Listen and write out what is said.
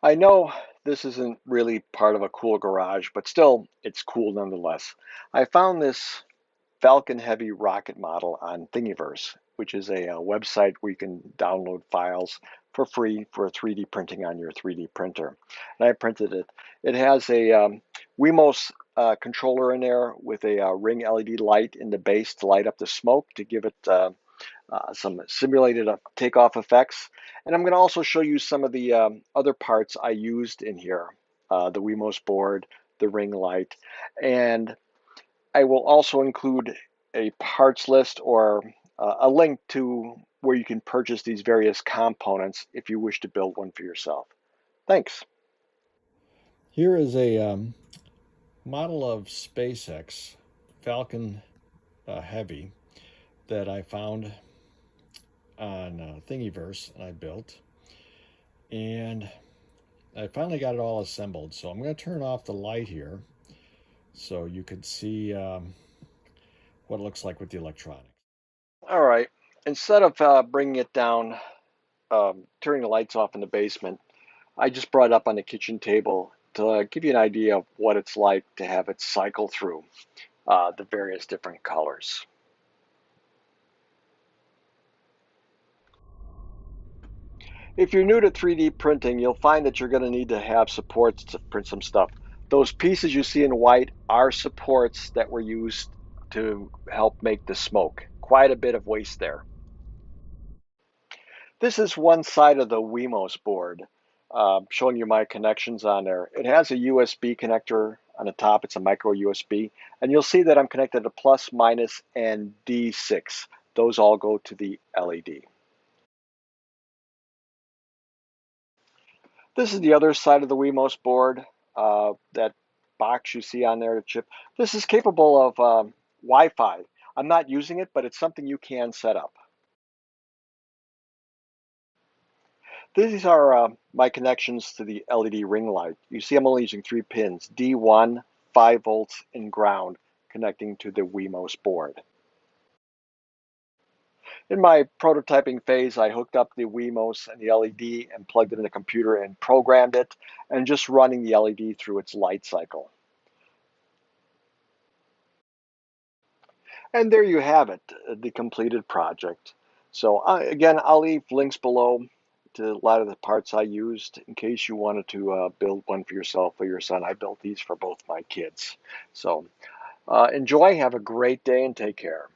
I know this isn't really part of a cool garage, but still, it's cool nonetheless. I found this Falcon Heavy Rocket model on Thingiverse, which is a website where you can download files for free for 3D printing on your 3D printer. And I printed it. It has a Wemos controller in there with a ring LED light in the base to light up the smoke to give it some simulated takeoff effects. And I'm going to also show you some of the other parts I used in here, the Wemos board, the ring light, and I will also include a parts list or a link to where you can purchase these various components if you wish to build one for yourself. Thanks. Here is a model of SpaceX Falcon Heavy that I found on Thingiverse and I built. And I finally got it all assembled. So I'm going to turn off the light here so you can see what it looks like with the electronics. All right. Instead of bringing it down, turning the lights off in the basement, I just brought it up on the kitchen table to give you an idea of what it's like to have it cycle through the various different colors. If you're new to 3D printing, you'll find that you're going to need to have supports to print some stuff. Those pieces you see in white are supports that were used to help make the smoke. Quite a bit of waste there. This is one side of the Wemos board, showing you my connections on there. It has a USB connector on the top. It's a micro USB. And you'll see that I'm connected to plus, minus, and D6. Those all go to the LED. This is the other side of the Wemos board, that box you see on there, the chip. This is capable of Wi-Fi. I'm not using it, but it's something you can set up. These are my connections to the LED ring light. You see I'm only using 3 pins, D1, 5 volts, and ground, connecting to the Wemos board. In my prototyping phase, I hooked up the Wemos and the LED and plugged it in the computer and programmed it, and just running the LED through its light cycle. And there you have it, the completed project. So again, I'll leave links below to a lot of the parts I used in case you wanted to build one for yourself or your son. I built these for both my kids. So enjoy, have a great day, and take care.